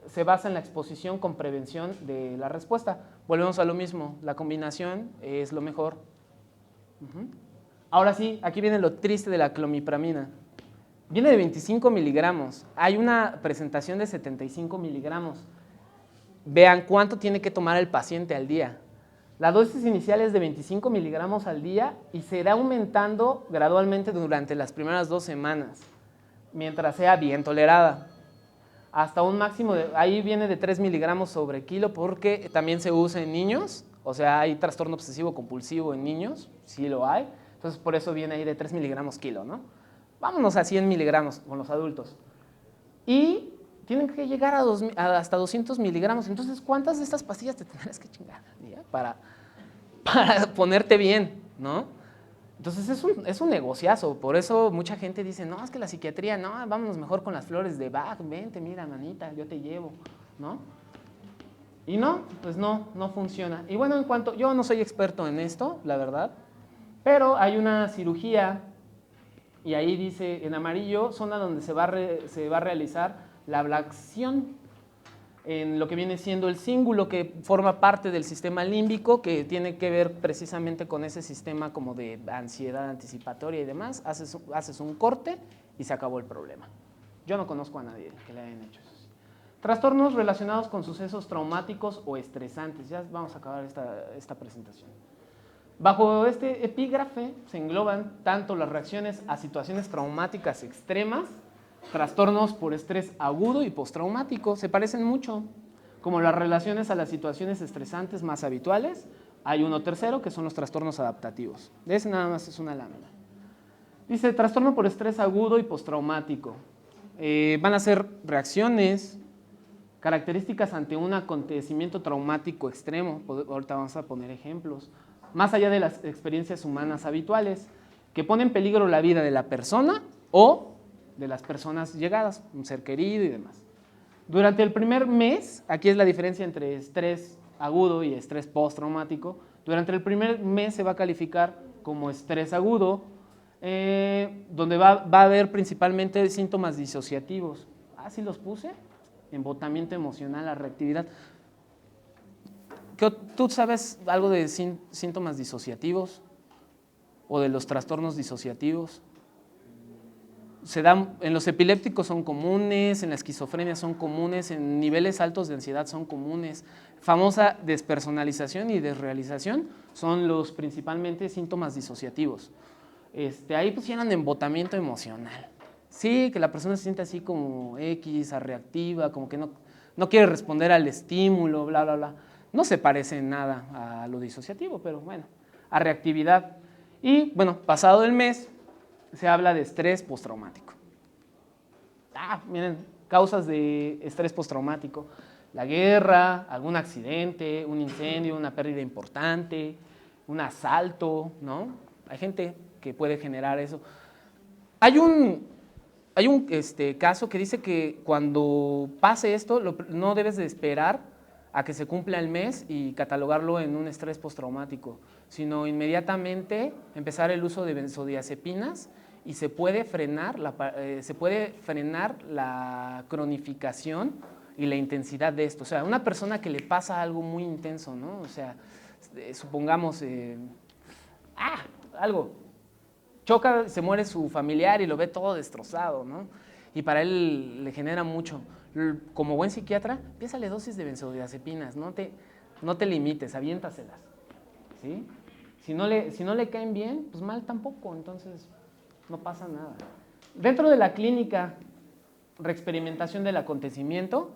se basa en la exposición con prevención de la respuesta. Volvemos a lo mismo, la combinación es lo mejor. Ahora sí, aquí viene lo triste de la clomipramina. Viene de 25 miligramos, hay una presentación de 75 miligramos. Vean cuánto tiene que tomar el paciente al día. La dosis inicial es de 25 miligramos al día y se irá aumentando gradualmente durante las primeras 2 semanas, mientras sea bien tolerada. Hasta un máximo ahí viene de 3 miligramos sobre kilo, porque también se usa en niños, o sea, hay trastorno obsesivo compulsivo en niños, sí lo hay, entonces por eso viene ahí de 3 miligramos kilo, ¿no? Vámonos a 100 miligramos con los adultos. Y tienen que llegar hasta 200 miligramos. Entonces, ¿cuántas de estas pastillas te tendrás que chingar al día para ponerte bien, ¿no? Entonces es un negociazo, por eso mucha gente dice, no, es que la psiquiatría, no, vámonos mejor con las flores de Bach, vente, mira, manita, yo te llevo, ¿no? Y no, pues no funciona. Y bueno, yo no soy experto en esto, la verdad, pero hay una cirugía, y ahí dice en amarillo, zona donde se va a realizar la ablación en lo que viene siendo el cíngulo, que forma parte del sistema límbico, que tiene que ver precisamente con ese sistema como de ansiedad anticipatoria y demás. Haces un corte y se acabó el problema. Yo no conozco a nadie que le hayan hecho eso. Trastornos relacionados con sucesos traumáticos o estresantes. Ya vamos a acabar esta presentación. Bajo este epígrafe se engloban tanto las reacciones a situaciones traumáticas extremas, trastornos por estrés agudo y postraumático, se parecen mucho, como las relaciones a las situaciones estresantes más habituales. Hay uno tercero que son los trastornos adaptativos. De ese nada más es una lámina. Dice, trastorno por estrés agudo y postraumático. Van a ser reacciones, características ante un acontecimiento traumático extremo. Ahorita vamos a poner ejemplos. Más allá de las experiencias humanas habituales, que ponen en peligro la vida de la persona o de las personas llegadas, un ser querido y demás. Durante el primer mes, aquí es la diferencia entre estrés agudo y estrés postraumático, durante el primer mes se va a calificar como estrés agudo, donde va a haber principalmente síntomas disociativos. Ah, ¿sí los puse? Embotamiento emocional, la reactividad. ¿Tú sabes algo de síntomas disociativos o de los trastornos disociativos? Se dan, en los epilépticos son comunes, en la esquizofrenia son comunes, en niveles altos de ansiedad son comunes. Famosa despersonalización y desrealización son los principalmente síntomas disociativos. Ahí pusieron embotamiento emocional. Sí, que la persona se siente así como X, reactiva, como que no quiere responder al estímulo, bla, bla, bla. No se parece en nada a lo disociativo, pero bueno, a reactividad. Y bueno, pasado el mes, se habla de estrés postraumático. Miren, causas de estrés postraumático. La guerra, algún accidente, un incendio, una pérdida importante, un asalto, ¿no? Hay gente que puede generar eso. Hay un caso que dice que cuando pase esto, no debes de esperar a que se cumpla el mes y catalogarlo en un estrés postraumático, sino inmediatamente empezar el uso de benzodiazepinas y se puede frenar la cronificación y la intensidad de esto. O sea, una persona que le pasa algo muy intenso, ¿no? O sea, supongamos, algo, choca, se muere su familiar y lo ve todo destrozado, ¿no? Y para él le genera mucho. Como buen psiquiatra, piénsale dosis de benzodiazepinas, no te limites, aviéntaselas, ¿sí? Si no le caen bien, pues mal tampoco, entonces no pasa nada. Dentro de la clínica, reexperimentación del acontecimiento,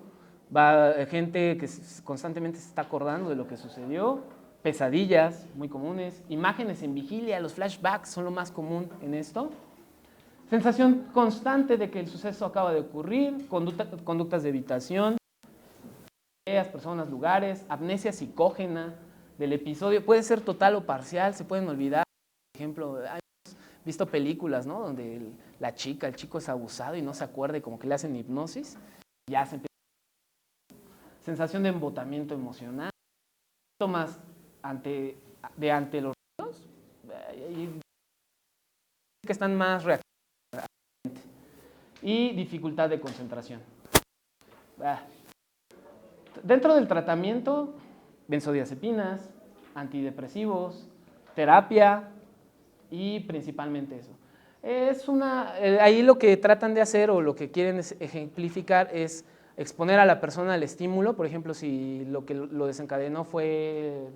va gente que constantemente se está acordando de lo que sucedió, pesadillas muy comunes, imágenes en vigilia, los flashbacks son lo más común en esto. Sensación constante de que el suceso acaba de ocurrir, conductas de evitación, ideas, personas, lugares, amnesia psicógena del episodio, puede ser total o parcial, se pueden olvidar. Por ejemplo, hemos visto películas, ¿no? Donde el chico es abusado y no se acuerda y como que le hacen hipnosis, ya se empieza. Sensación de embotamiento emocional, síntomas ante los ruidos, que están más reactivos, y dificultad de concentración. Dentro del tratamiento, benzodiazepinas, antidepresivos, terapia y principalmente eso. Ahí lo que tratan de hacer o lo que quieren ejemplificar es exponer a la persona al estímulo. Por ejemplo, si lo que lo desencadenó fue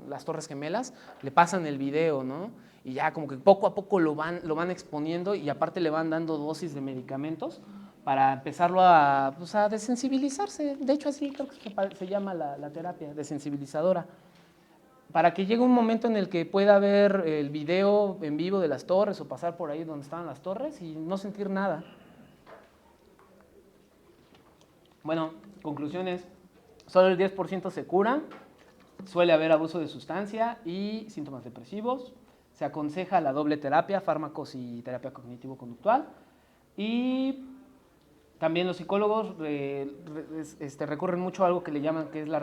las Torres Gemelas, le pasan el video, ¿no? Y ya como que poco a poco lo van exponiendo y aparte le van dando dosis de medicamentos para empezarlo a desensibilizarse. De hecho, así creo que se llama la terapia, desensibilizadora. Para que llegue un momento en el que pueda ver el video en vivo de las torres o pasar por ahí donde estaban las torres y no sentir nada. Bueno, conclusiones. Solo el 10% se curan. Suele haber abuso de sustancia y síntomas depresivos. Se aconseja la doble terapia, fármacos y terapia cognitivo-conductual. Y también los psicólogos recurren mucho a algo que le llaman que es la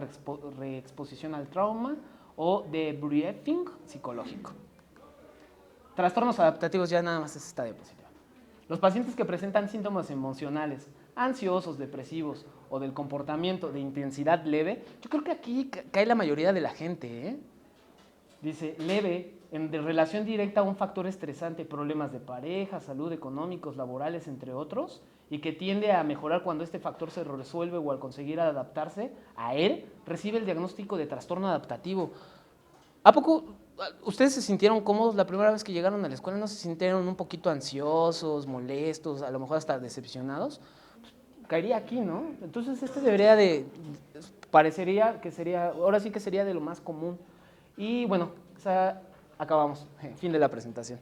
reexposición al trauma o debriefing psicológico. Trastornos adaptativos, ya nada más es esta diapositiva. Los pacientes que presentan síntomas emocionales, ansiosos, depresivos o del comportamiento de intensidad leve, yo creo que aquí cae la mayoría de la gente, ¿eh? Dice, leve, en relación directa a un factor estresante, problemas de pareja, salud, económicos, laborales, entre otros, y que tiende a mejorar cuando este factor se resuelve o al conseguir adaptarse a él, recibe el diagnóstico de trastorno adaptativo. ¿A poco ustedes se sintieron cómodos la primera vez que llegaron a la escuela? ¿No se sintieron un poquito ansiosos, molestos, a lo mejor hasta decepcionados? Pues, caería aquí, ¿no? Entonces debería parecería que sería, ahora sí que sería de lo más común. Y bueno, acabamos. Fin de la presentación.